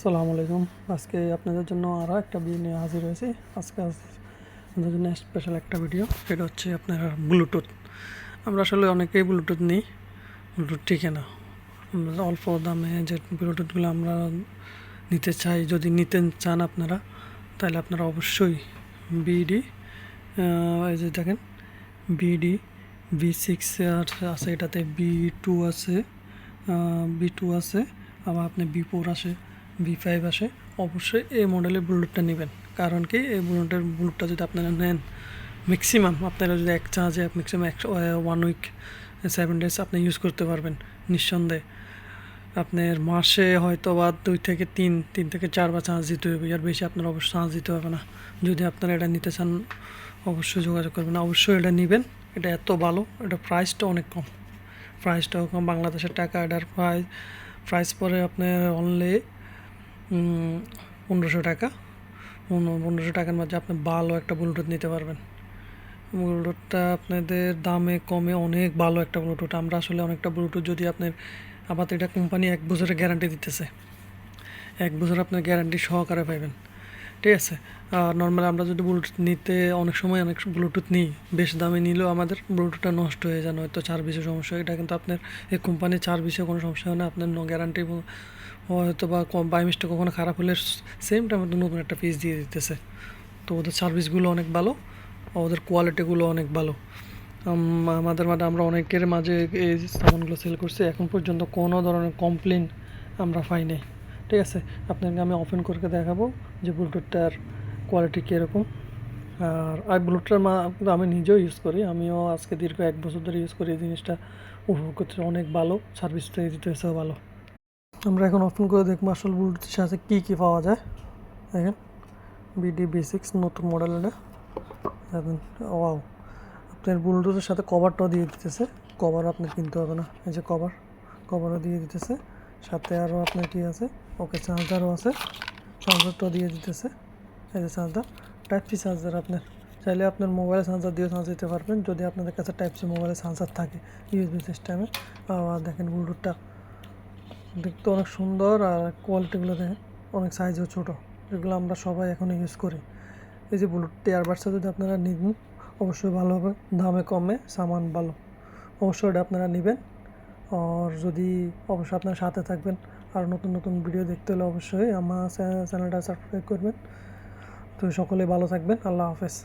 আসসালামু আলাইকুম। আজকে আপনাদের জন্য আরও একটা ভিডিও নিয়ে হাজির হয়েছি। আজকে আপনাদের জন্য স্পেশাল একটা ভিডিও, সেটা হচ্ছে আপনার ব্লুটুথ। আমরা আসলে অনেকেই ব্লুটুথ নিই, ব্লুটুথ ঠিক না। আমরা অল্প দামে যে ব্লুটুথগুলো আমরা নিতে চাই, যদি নিতে চান আপনারা, তাহলে আপনারা অবশ্যই বিডি, এই যে দেখেন বিডি V6 আছে, এটাতে B2 আছে, B2 আছে, আবার আপনি B4 আসে, B5 আসে। অবশ্যই এই মডেলের ব্লুটুথটা নেবেন। কারণ কি, এই ব্লুটুথটা যদি আপনারা নেন, ম্যাক্সিমাম আপনারা যদি এক চার্জে ম্যাক্সিমাম 1 উইক 7 ডেজ আপনি ইউজ করতে পারবেন নিঃসন্দেহে। আপনার মাসে হয়তো বা 2 থেকে 3 থেকে 4 বার চার্জ দিতে হবে, আর বেশি আপনার অবশ্যই চার্জ দিতে হবে না। যদি আপনারা এটা নিতে চান অবশ্যই যোগাযোগ করবেন, অবশ্যই এটা নেবেন। এটা এত ভালো, এটা প্রাইসটা অনেক কম, প্রাইসটাও কম বাংলাদেশের টাকা। এটার প্রাইস পরে আপনার অনলি 1500 টাকা। 1500 টাকার মধ্যে আপনি ভালো একটা ব্লুটুথ নিতে পারবেন। ব্লুটুথটা আপনাদের দামে কমে অনেক ভালো একটা ব্লুটুথ। আমরা আসলে অনেকটা ব্লুটুথ যদি আপনার, আবার এটা কোম্পানি 1 বছরের গ্যারান্টি দিতেছে, 1 বছর আপনার গ্যারান্টি সহকারে পাবেন, ঠিক আছে। নর্মালি আমরা যদি ব্লুটুথ নিতে অনেক সময় অনেক ব্লুটুথ নিই, বেশ দামে নিলেও আমাদের ব্লুটুথটা নষ্ট হয়ে যায়, হয়তো সার্ভিসের সমস্যা। এটা কিন্তু আপনার এই কোম্পানির সার্ভিসে কোনো সমস্যা হয় না, আপনার নো গ্যারান্টি, হয়তো বা কম বাই মিস্টেক কখনো খারাপ হলে সেম টাইম নতুন একটা পিস দিয়ে দিতেছে। তো ওদের সার্ভিসগুলো অনেক ভালো, ওদের কোয়ালিটিগুলো অনেক ভালো। আমাদের মাঝে আমরা অনেকের মাঝে এই সামানগুলো সেল করছি, এখন পর্যন্ত কোনো ধরনের কমপ্লেন আমরা পাই নাই, ঠিক আছে। আপনাকে আমি ওপেন করে দেখাবো যে ব্লুটুথটার কোয়ালিটি কীরকম। আর ব্লুটুথটার আমি নিজেও ইউজ করি, আমিও আজকে দীর্ঘ 1 বছর ধরে ইউজ করি। এই জিনিসটা উপভোগ করতে অনেক ভালো, সার্ভিসটা দিতেছেও ভালো। আমরা এখন ওপেন করে দেখবো আসলে ব্লুটুথের সাথে কী কী পাওয়া যায়। দেখেন বিডি V6 নতুন মডেল, এটা দেখেন। ওয়াও, আপনার ব্লুটুথের সাথে কভারটাও দিয়ে দিতেছে। কভার আপনার কিনতে হবে না, এই যে কভারও দিয়ে দিতেছে। সাথে আরও আপনার কী আছে, ওকে চার্জারও আছে, চার্জারটাও দিয়ে দিতেছে। এই যে চার্জার, টাইপ সি চার্জার। আপনার চাইলে আপনার মোবাইলে চার্জার দিয়েও চার্জ দিতে পারবেন, যদি আপনাদের কাছে টাইপ সি মোবাইলে চার্জার থাকে USB সিস্টেমে। আর দেখেন ব্লুটুথটা দেখতে অনেক সুন্দর, আর কোয়ালিটিগুলো দেখেন অনেক সাইজও ছোটো, যেগুলো আমরা সবাই এখন ইউজ করি। এই যে ব্লুটুথ ইয়ারবাডসটা যদি আপনারা নিন, অবশ্যই ভালো হবে, দামে কমে সামান ভালো, অবশ্যই এটা আপনারা নেবেন। আর যদি অবশ্যই আপনার সাথে থাকবেন, আর নতুন নতুন ভিডিও দেখতে হলে অবশ্যই আমার চ্যানেলটা সাবস্ক্রাইব করবেন। তো সকলে ভালো থাকবেন, আল্লাহ হাফেজ।